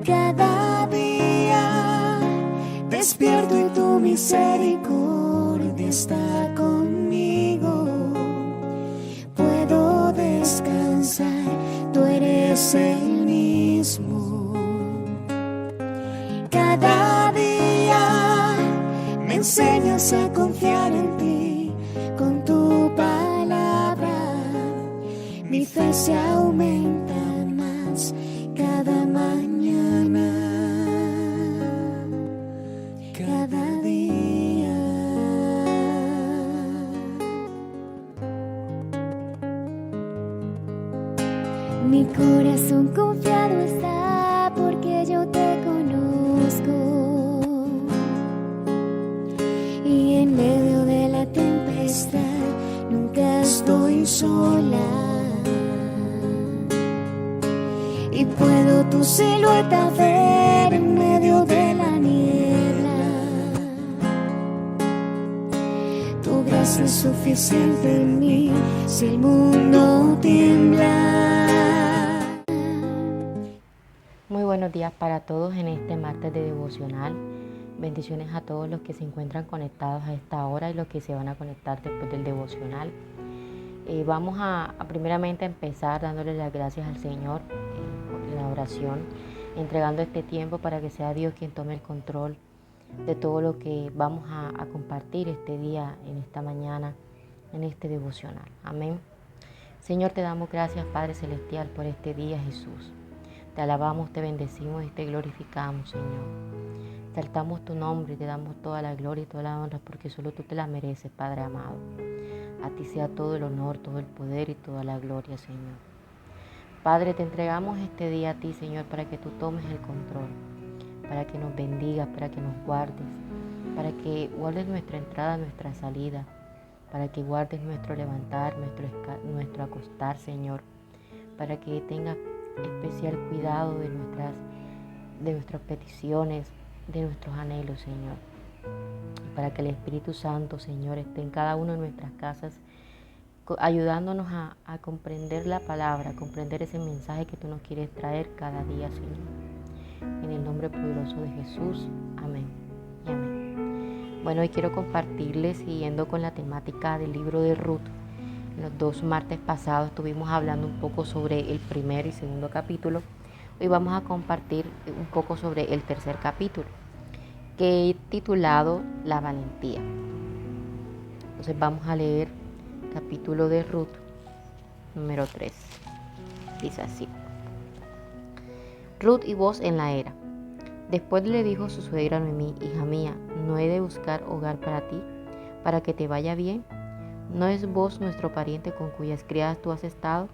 Cada día despierto y tu misericordia está conmigo. Puedo descansar, tú eres el mismo. Cada día me enseñas a confiar en ti con tu palabra. Mi fe se aumenta más cada mañana, cada día. Mi corazón confiado está porque yo te conozco, y en medio de la tempestad nunca estoy sola. Y puedo tu silueta ver en medio de la niebla. Tu gracia es suficiente en mí si el mundo tiembla. Muy buenos días para todos en este martes de devocional. Bendiciones a todos los que se encuentran conectados a esta hora y los que se van a conectar después del devocional. Vamos a primeramente empezar dándole las gracias al Señor en la oración, entregando este tiempo para que sea Dios quien tome el control de todo lo que vamos a compartir este día, en esta mañana, en este devocional. Amén. Señor, te damos gracias, Padre Celestial, por este día, Jesús. Te alabamos, te bendecimos y te glorificamos, Señor. Exaltamos tu nombre y te damos toda la gloria y toda la honra porque solo tú te la mereces, Padre amado. A ti sea todo el honor, todo el poder y toda la gloria, Señor. Padre, te entregamos este día a ti, Señor, para que tú tomes el control, para que nos bendigas, para que nos guardes, para que guardes nuestra entrada, nuestra salida, para que guardes nuestro levantar, nuestro acostar, Señor, para que tengas especial cuidado de nuestras peticiones, de nuestros anhelos, Señor. Para que el Espíritu Santo, Señor, esté en cada una de nuestras casas, ayudándonos a comprender la palabra, a comprender ese mensaje que tú nos quieres traer cada día, Señor. En el nombre poderoso de Jesús, amén y amén. Bueno, hoy quiero compartirles, siguiendo con la temática del libro de Ruth. En los 2 martes pasados estuvimos hablando un poco sobre el primer y segundo capítulo. Hoy vamos a compartir un poco sobre el tercer capítulo, que he titulado La valentía. Entonces vamos a leer el capítulo de Ruth, número 3. Dice así: Ruth y Boaz en la era. Después le dijo su suegra Noemí: hija mía, ¿no he de buscar hogar para ti, para que te vaya bien? ¿No es Boaz nuestro pariente con cuyas criadas tú has estado?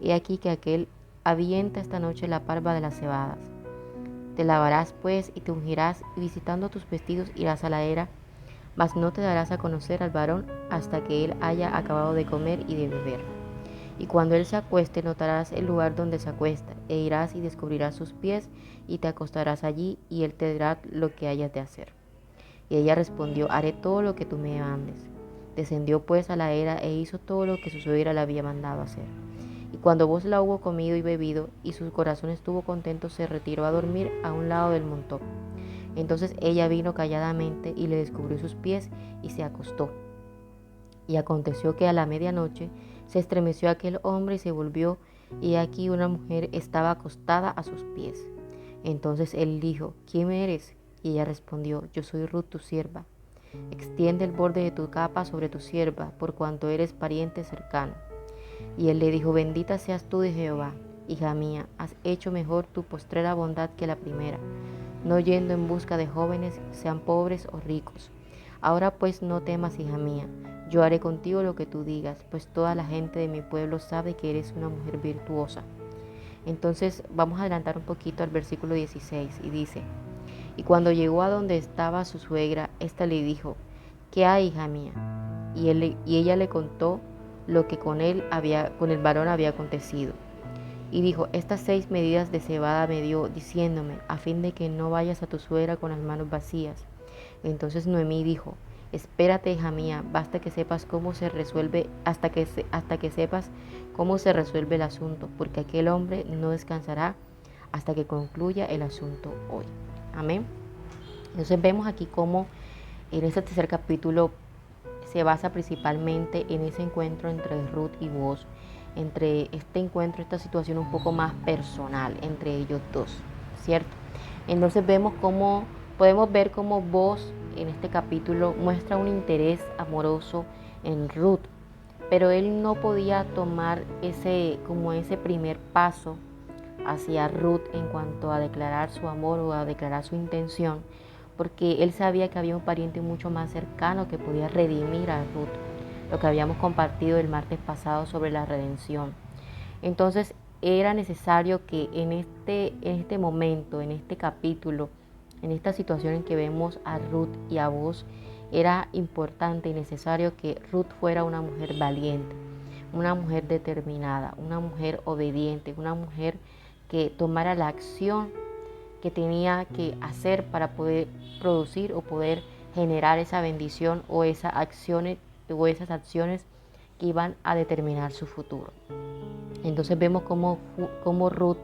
He aquí que aquel avienta esta noche la parva de las cebadas. Te lavarás pues y te ungirás, y visitando tus vestidos irás a la era, mas no te darás a conocer al varón hasta que él haya acabado de comer y de beber. Y cuando él se acueste, notarás el lugar donde se acuesta, e irás y descubrirás sus pies, y te acostarás allí, y él te dirá lo que hayas de hacer. Y ella respondió: haré todo lo que tú me mandes. Descendió pues a la era e hizo todo lo que su suegra le había mandado hacer. Y cuando Boaz la hubo comido y bebido, y su corazón estuvo contento, se retiró a dormir a un lado del montón. Entonces ella vino calladamente y le descubrió sus pies y se acostó. Y aconteció que a la medianoche se estremeció aquel hombre y se volvió, y aquí una mujer estaba acostada a sus pies. Entonces él dijo: ¿quién eres? Y ella respondió: yo soy Ruth, tu sierva. Extiende el borde de tu capa sobre tu sierva, por cuanto eres pariente cercano. Y él le dijo: bendita seas tú de Jehová, hija mía, has hecho mejor tu postrera bondad que la primera, no yendo en busca de jóvenes, sean pobres o ricos. Ahora pues no temas, hija mía, yo haré contigo lo que tú digas, pues toda la gente de mi pueblo sabe que eres una mujer virtuosa. Entonces vamos a adelantar un poquito al versículo 16 y dice: y cuando llegó a donde estaba su suegra, ésta le dijo: ¿qué hay, hija mía? Y ella le contó lo que con el varón había acontecido. Y dijo: estas 6 medidas de cebada me dio, diciéndome, a fin de que no vayas a tu suegra con las manos vacías. Entonces Noemí dijo: espérate, hija mía, basta que sepas cómo se resuelve, hasta que sepas cómo se resuelve el asunto, porque aquel hombre no descansará hasta que concluya el asunto hoy. Amén. Entonces vemos aquí cómo en este tercer capítulo se basa principalmente en ese encuentro entre Ruth y Boaz, entre este encuentro, esta situación un poco más personal entre ellos dos, ¿cierto? Entonces podemos ver cómo Boaz en este capítulo muestra un interés amoroso en Ruth, pero él no podía tomar ese primer paso hacia Ruth en cuanto a declarar su amor o a declarar su intención, porque él sabía que había un pariente mucho más cercano que podía redimir a Ruth, lo que habíamos compartido el martes pasado sobre la redención. Entonces era necesario que en este momento, en este capítulo, en esta situación en que vemos a Ruth y a Boaz, era importante y necesario que Ruth fuera una mujer valiente, una mujer determinada, una mujer obediente, una mujer que tomara la acción que tenía que hacer para poder producir o poder generar esa bendición o esas acciones que iban a determinar su futuro. Entonces vemos cómo Ruth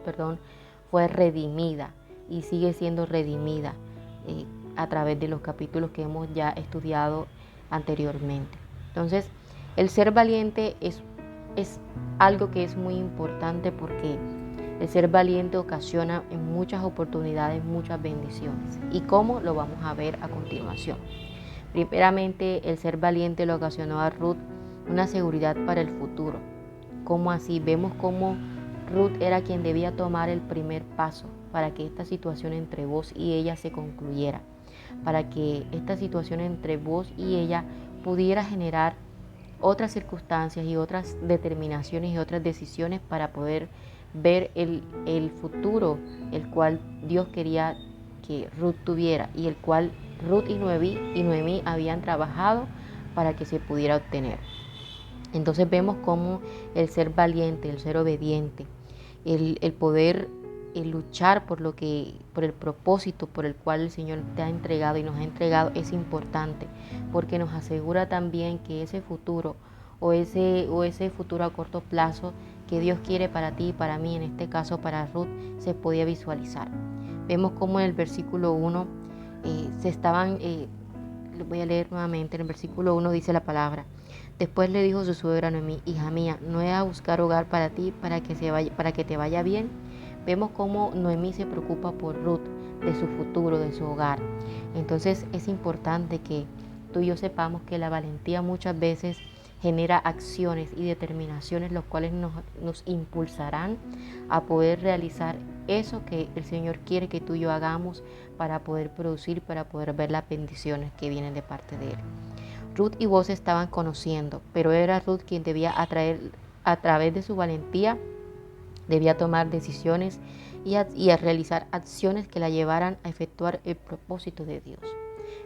fue redimida y sigue siendo redimida a través de los capítulos que hemos ya estudiado anteriormente. Entonces, el ser valiente es algo que es muy importante, porque el ser valiente ocasiona en muchas oportunidades muchas bendiciones. ¿Y cómo? Lo vamos a ver a continuación. Primeramente, el ser valiente le ocasionó a Ruth una seguridad para el futuro. ¿Cómo así? Vemos cómo Ruth era quien debía tomar el primer paso para que esta situación entre Boaz y ella se concluyera, para que esta situación entre Boaz y ella pudiera generar otras circunstancias y otras determinaciones y otras decisiones para poder ver el futuro el cual Dios quería que Ruth tuviera y el cual Ruth y Noemí habían trabajado para que se pudiera obtener. Entonces vemos cómo el ser valiente, el ser obediente, el poder luchar por el propósito por el cual el Señor te ha entregado y nos ha entregado es importante, porque nos asegura también que ese futuro o ese futuro a corto plazo que Dios quiere para ti y para mí, en este caso para Ruth, se podía visualizar. Vemos cómo en el versículo 1 lo voy a leer nuevamente. En el versículo 1 dice la palabra: después le dijo su suegra Noemí: hija mía, no he a buscar hogar para ti para que te vaya bien. Vemos cómo Noemí se preocupa por Ruth, de su futuro, de su hogar. Entonces es importante que tú y yo sepamos que la valentía muchas veces genera acciones y determinaciones los cuales nos impulsarán a poder realizar eso que el Señor quiere que tú y yo hagamos para poder producir, para poder ver las bendiciones que vienen de parte de Él. Ruth y Boaz estaban conociendo, pero era Ruth quien debía atraer, a través de su valentía, debía tomar decisiones y a realizar acciones que la llevaran a efectuar el propósito de Dios.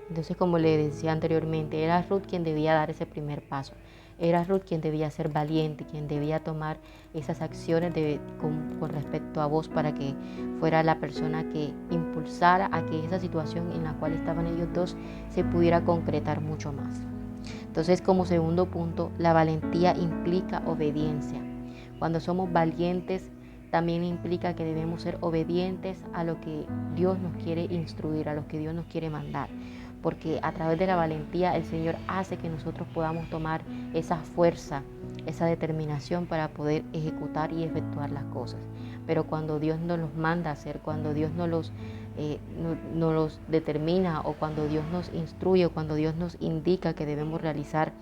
Entonces, como le decía anteriormente, era Ruth quien debía dar ese primer paso. Era Ruth quien debía ser valiente, quien debía tomar esas acciones con respecto a Boaz, para que fuera la persona que impulsara a que esa situación en la cual estaban ellos dos se pudiera concretar mucho más. Entonces, como segundo punto, la valentía implica obediencia. Cuando somos valientes, también implica que debemos ser obedientes a lo que Dios nos quiere instruir, a lo que Dios nos quiere mandar. Porque a través de la valentía el Señor hace que nosotros podamos tomar esa fuerza, esa determinación para poder ejecutar y efectuar las cosas. Pero cuando Dios nos los manda a hacer, cuando Dios nos los determina, o cuando Dios nos instruye, o cuando Dios nos indica que debemos realizar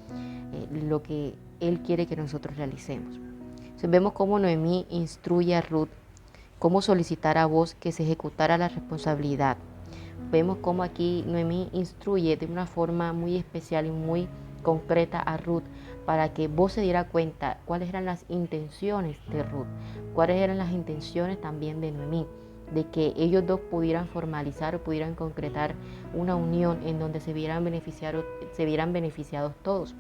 lo que Él quiere que nosotros realicemos. Entonces vemos cómo Noemí instruye a Ruth cómo solicitar a Boaz que se ejecutara la responsabilidad. Vemos cómo aquí Noemí instruye de una forma muy especial y muy concreta a Ruth, para que Boaz se diera cuenta cuáles eran las intenciones de Ruth, cuáles eran las intenciones también de Noemí, de que ellos dos pudieran formalizar o pudieran concretar una unión en donde se vieran beneficiados todos.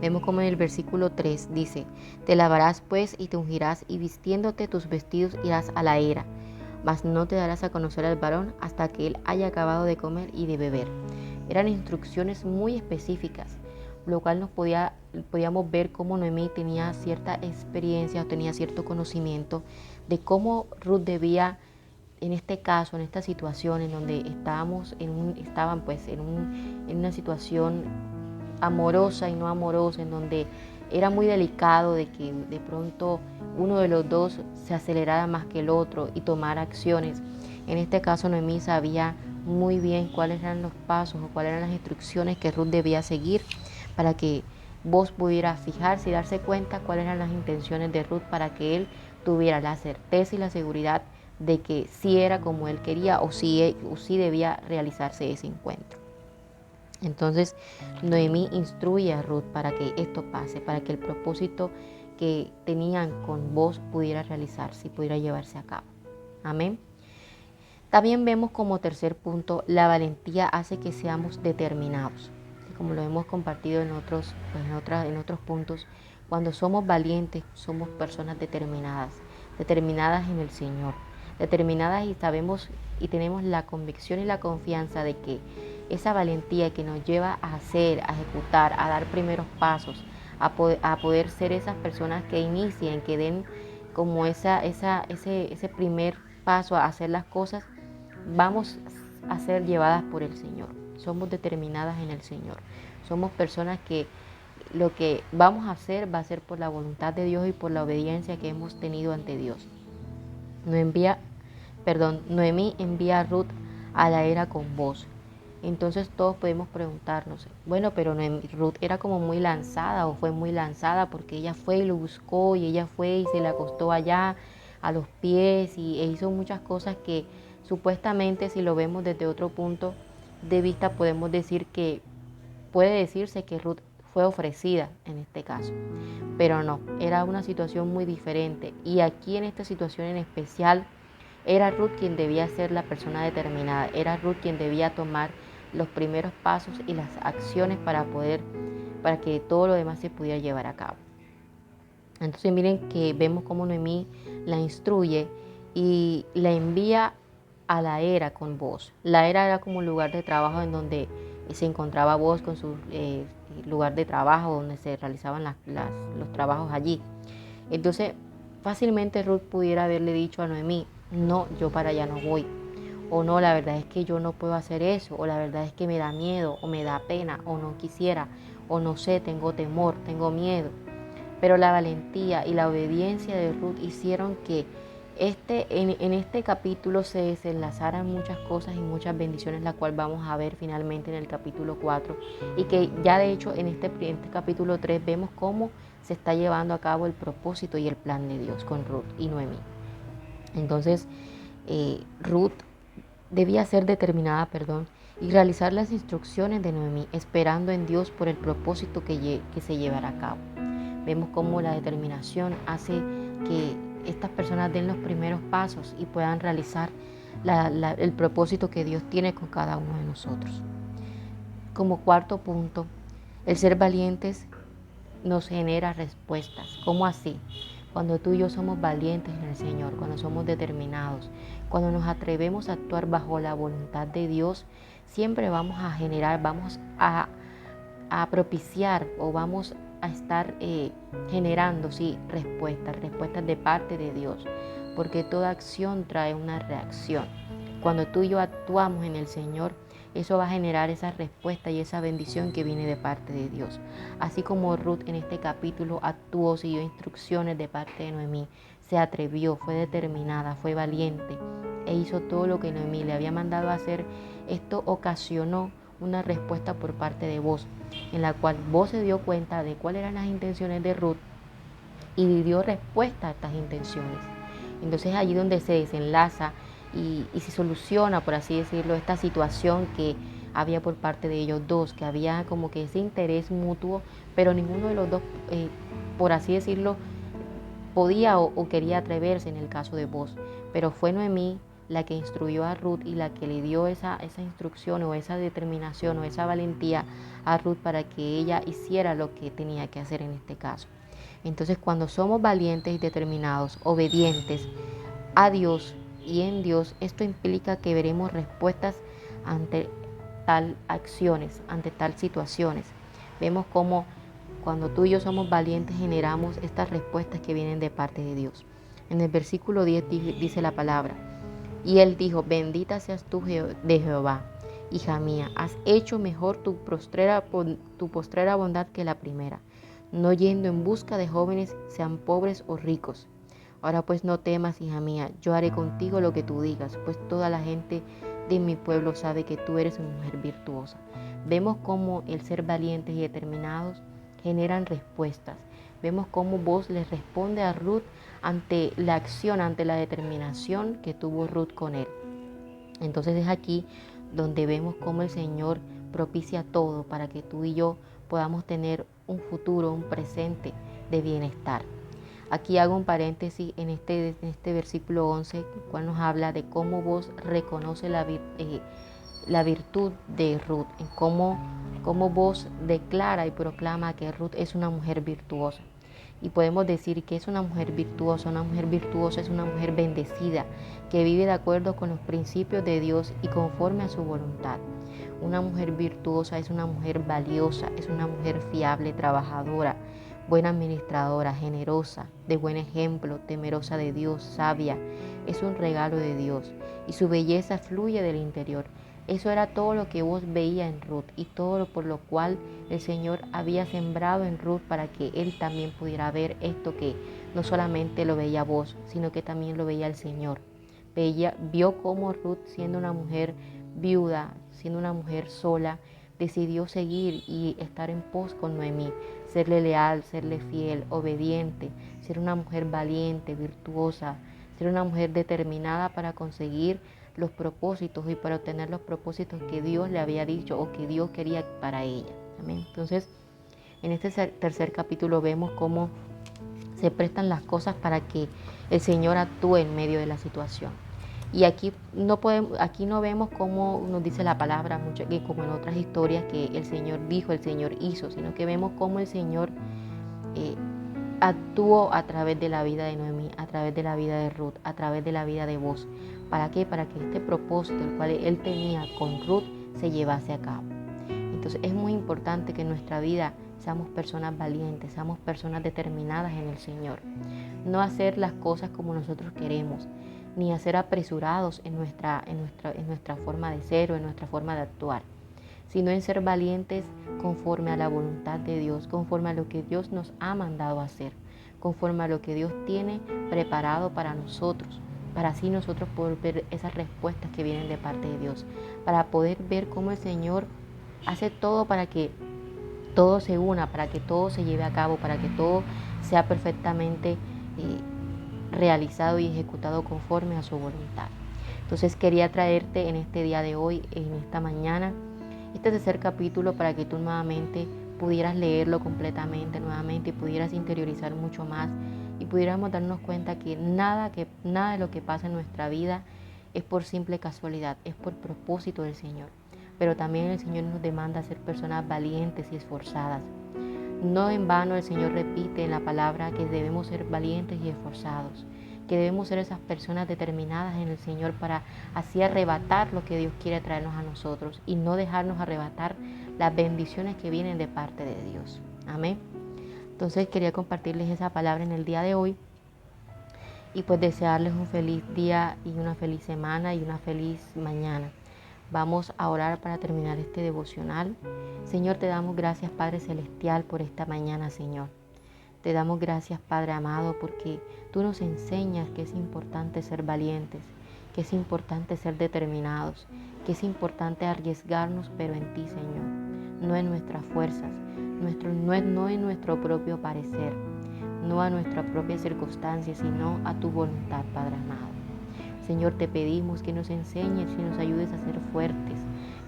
Vemos como en el versículo 3 dice: te lavarás pues y te ungirás, y vistiéndote tus vestidos irás a la era, mas no te darás a conocer al varón hasta que él haya acabado de comer y de beber. Eran instrucciones muy específicas, lo cual podíamos ver cómo Noemí tenía cierta experiencia o tenía cierto conocimiento de cómo Ruth debía, en este caso, en esta situación en donde estaban pues en una situación amorosa y no amorosa, en donde era muy delicado de que de pronto uno de los dos se acelerara más que el otro y tomara acciones. En este caso, Noemí sabía muy bien cuáles eran los pasos o cuáles eran las instrucciones que Ruth debía seguir para que vos pudieras fijarse y darse cuenta cuáles eran las intenciones de Ruth, para que él tuviera la certeza y la seguridad de que sí era como él quería o sí debía realizarse ese encuentro. Entonces Noemí instruye a Ruth para que esto pase, para que el propósito que tenían con vos pudiera realizarse y pudiera llevarse a cabo. Amén. También vemos como tercer punto, la valentía hace que seamos determinados. Y como lo hemos compartido en otros puntos, cuando somos valientes somos personas determinadas en el Señor, determinadas, y sabemos y tenemos la convicción y la confianza de que esa valentía que nos lleva a hacer, a ejecutar, a dar primeros pasos, a poder ser esas personas que inicien, que den como ese primer paso a hacer las cosas, vamos a ser llevadas por el Señor. Somos determinadas en el Señor. Somos personas que lo que vamos a hacer va a ser por la voluntad de Dios y por la obediencia que hemos tenido ante Dios. Noemí envía a Ruth a la era con vos. Entonces todos podemos preguntarnos, bueno, pero Ruth era como muy lanzada o fue muy lanzada porque ella fue y lo buscó y ella fue y se le acostó allá a los pies e hizo muchas cosas que supuestamente, si lo vemos desde otro punto de vista, podemos decir que puede decirse que Ruth fue ofrecida en este caso, pero no, era una situación muy diferente, y aquí en esta situación en especial era Ruth quien debía ser la persona determinada, era Ruth quien debía tomar los primeros pasos y las acciones para que todo lo demás se pudiera llevar a cabo. Entonces miren que vemos cómo Noemí la instruye y la envía a la era con vos. La era como un lugar de trabajo en donde se encontraba vos con su lugar de trabajo, donde se realizaban los trabajos allí. Entonces fácilmente Ruth pudiera haberle dicho a Noemí, no, yo para allá no voy, o no, la verdad es que yo no puedo hacer eso, o la verdad es que me da miedo, o me da pena, o no quisiera, o no sé, tengo temor, tengo miedo. Pero la valentía y la obediencia de Ruth hicieron que en este capítulo se desenlazaran muchas cosas y muchas bendiciones, la cual vamos a ver finalmente en el capítulo 4, y que ya de hecho en este capítulo 3 vemos cómo se está llevando a cabo el propósito y el plan de Dios con Ruth y Noemí. Entonces Ruth debía ser determinada, y realizar las instrucciones de Noemí, esperando en Dios por el propósito que se llevará a cabo. Vemos cómo la determinación hace que estas personas den los primeros pasos y puedan realizar el propósito que Dios tiene con cada uno de nosotros. Como cuarto punto, el ser valientes nos genera respuestas. ¿Cómo así? Cuando tú y yo somos valientes en el Señor, cuando somos determinados, cuando nos atrevemos a actuar bajo la voluntad de Dios, siempre vamos a generar, vamos a propiciar o vamos a estar generando respuestas de parte de Dios, porque toda acción trae una reacción. Cuando tú y yo actuamos en el Señor, eso va a generar esa respuesta y esa bendición que viene de parte de Dios. Así como Ruth en este capítulo actuó, siguió instrucciones de parte de Noemí, se atrevió, fue determinada, fue valiente e hizo todo lo que Noemí le había mandado a hacer. Esto ocasionó una respuesta por parte de vos, en la cual vos se dio cuenta de cuáles eran las intenciones de Ruth y dio respuesta a estas intenciones. Entonces allí donde se desenlaza y se soluciona, por así decirlo, esta situación que había por parte de ellos dos, que había como que ese interés mutuo, pero ninguno de los dos, por así decirlo, podía o quería atreverse en el caso de vos. Pero fue Noemí la que instruyó a Ruth y la que le dio esa instrucción o esa determinación o esa valentía a Ruth para que ella hiciera lo que tenía que hacer en este caso. Entonces, cuando somos valientes y determinados, obedientes a Dios y en Dios, esto implica que veremos respuestas ante tal acciones, ante tal situaciones. Vemos cómo cuando tú y yo somos valientes generamos estas respuestas que vienen de parte de Dios. En el versículo 10 dice la palabra: y él dijo: bendita seas tú de Jehová, hija mía, has hecho mejor tu postrera bondad que la primera, no yendo en busca de jóvenes, sean pobres o ricos. Ahora pues no temas, hija mía, yo haré contigo lo que tú digas, pues toda la gente de mi pueblo sabe que tú eres una mujer virtuosa. Vemos cómo el ser valientes y determinados generan respuestas. Vemos cómo Booz les responde a Ruth ante la acción, ante la determinación que tuvo Ruth con él. Entonces es aquí donde vemos cómo el Señor propicia todo para que tú y yo podamos tener un futuro, un presente de bienestar. Aquí hago un paréntesis en este versículo 11, el cual nos habla de cómo Booz reconoce la virtud de Ruth, en cómo Booz declara y proclama que Ruth es una mujer virtuosa. Y podemos decir que es una mujer virtuosa. Una mujer virtuosa es una mujer bendecida, que vive de acuerdo con los principios de Dios y conforme a su voluntad. Una mujer virtuosa es una mujer valiosa, es una mujer fiable, trabajadora, buena administradora, generosa, de buen ejemplo, temerosa de Dios, sabia. Es un regalo de Dios y su belleza fluye del interior. Eso era todo lo que vos veía en Ruth y todo por lo cual el Señor había sembrado en Ruth para que él también pudiera ver esto que no solamente lo veía vos, sino que también lo veía el Señor. Vio cómo Ruth, siendo una mujer viuda, siendo una mujer sola, decidió seguir y estar en pos con Noemí, serle leal, serle fiel, obediente, ser una mujer valiente, virtuosa, ser una mujer determinada para conseguir los propósitos y para obtener los propósitos que Dios le había dicho o que Dios quería para ella. Amén. Entonces, en este tercer capítulo vemos cómo se prestan las cosas para que el Señor actúe en medio de la situación. Y aquí no vemos cómo nos dice la palabra, mucho que como en otras historias que el Señor dijo, el Señor hizo, sino que vemos cómo el Señor actuó a través de la vida de Noemí, a través de la vida de Ruth, a través de la vida de Booz. ¿Para qué? Para que este propósito, el cual él tenía con Ruth, se llevase a cabo. Entonces es muy importante que en nuestra vida seamos personas valientes, seamos personas determinadas en el Señor. No hacer las cosas como nosotros queremos, ni hacer apresurados en nuestra forma de ser o en nuestra forma de actuar, sino en ser valientes conforme a la voluntad de Dios, conforme a lo que Dios nos ha mandado a hacer, conforme a lo que Dios tiene preparado para nosotros, para así nosotros poder ver esas respuestas que vienen de parte de Dios, para poder ver cómo el Señor hace todo para que todo se una, para que todo se lleve a cabo, para que todo sea perfectamente realizado y ejecutado conforme a su voluntad. Entonces quería traerte en este día de hoy, en esta mañana, este tercer capítulo para que tú nuevamente pudieras leerlo completamente nuevamente y pudieras interiorizar mucho más y pudiéramos darnos cuenta que nada de lo que pasa en nuestra vida es por simple casualidad, es por propósito del Señor. Pero también el Señor nos demanda ser personas valientes y esforzadas. No en vano el Señor repite en la palabra que debemos ser valientes y esforzados, que debemos ser esas personas determinadas en el Señor para así arrebatar lo que Dios quiere traernos a nosotros y no dejarnos arrebatar las bendiciones que vienen de parte de Dios. Amén. Entonces quería compartirles esa palabra en el día de hoy y pues desearles un feliz día y una feliz semana y una feliz mañana. Vamos a orar para terminar este devocional. Señor, te damos gracias, Padre Celestial, por esta mañana, Señor. Te damos gracias, Padre amado, porque tú nos enseñas que es importante ser valientes, que es importante ser determinados, que es importante arriesgarnos, pero en ti, Señor, no en nuestras fuerzas, no en nuestro propio parecer, no a nuestra propia circunstancia, sino a tu voluntad, Padre amado. Señor, te pedimos que nos enseñes y nos ayudes a ser fuertes,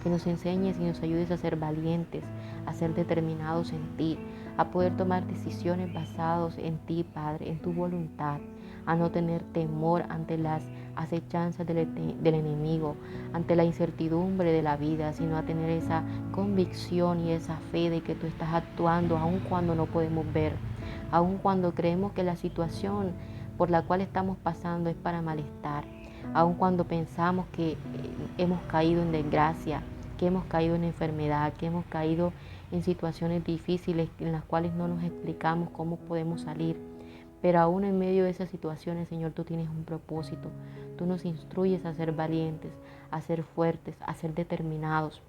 que nos enseñes y nos ayudes a ser valientes, a ser determinados en ti, a poder tomar decisiones basadas en ti, Padre, en tu voluntad, a no tener temor ante las acechanzas del enemigo, ante la incertidumbre de la vida, sino a tener esa convicción y esa fe de que tú estás actuando aun cuando no podemos ver, aun cuando creemos que la situación por la cual estamos pasando es para malestar, aun cuando pensamos que hemos caído en desgracia, que hemos caído en enfermedad, que hemos caído en situaciones difíciles en las cuales no nos explicamos cómo podemos salir. Pero aún en medio de esas situaciones, Señor, tú tienes un propósito. Tú nos instruyes a ser valientes, a ser fuertes, a ser determinados,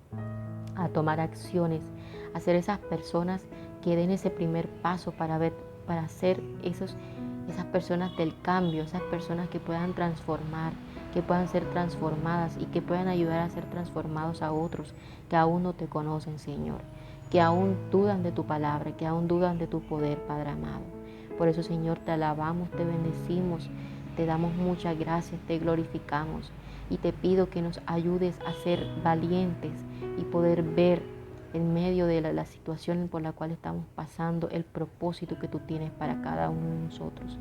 a tomar acciones, a ser esas personas que den ese primer paso para ser esas personas del cambio, esas personas que puedan transformar, que puedan ser transformadas y que puedan ayudar a ser transformados a otros que aún no te conocen, Señor, que aún dudan de tu palabra, que aún dudan de tu poder, Padre amado. Por eso, Señor, te alabamos, te bendecimos, te damos muchas gracias, te glorificamos y te pido que nos ayudes a ser valientes y poder ver en medio de la situación por la cual estamos pasando el propósito que tú tienes para cada uno de nosotros.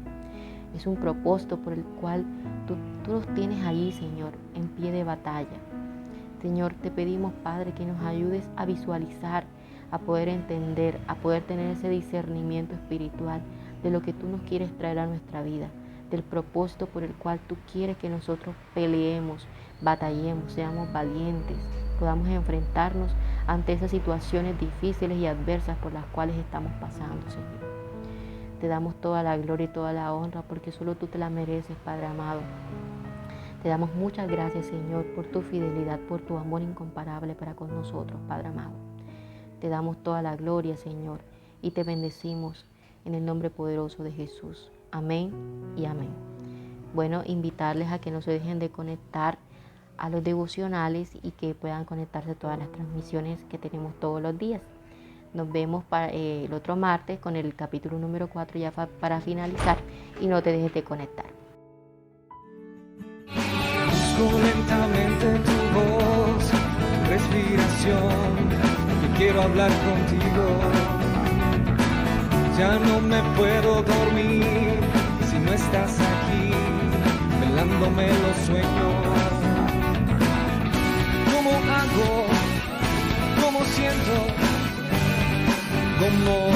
Es un propósito por el cual tú los tienes allí, Señor, en pie de batalla. Señor, te pedimos, Padre, que nos ayudes a visualizar, a poder entender, a poder tener ese discernimiento espiritual de lo que tú nos quieres traer a nuestra vida, del propósito por el cual tú quieres que nosotros peleemos, batallemos, seamos valientes, podamos enfrentarnos ante esas situaciones difíciles y adversas por las cuales estamos pasando, Señor. Te damos toda la gloria y toda la honra porque solo tú te la mereces, Padre amado. Te damos muchas gracias, Señor, por tu fidelidad, por tu amor incomparable para con nosotros, Padre amado. Te damos toda la gloria, Señor, y te bendecimos en el nombre poderoso de Jesús. Amén y amén. Bueno, invitarles a que no se dejen de conectar a los devocionales y que puedan conectarse a todas las transmisiones que tenemos todos los días. Nos vemos el otro martes con el capítulo número 4 ya para finalizar y no te dejes de conectar. Busco lentamente tu voz, tu respiración, y quiero hablar contigo. Ya no me puedo dormir si no estás aquí, velándome los sueños. ¿Cómo hago? ¿Cómo siento? ¿Cómo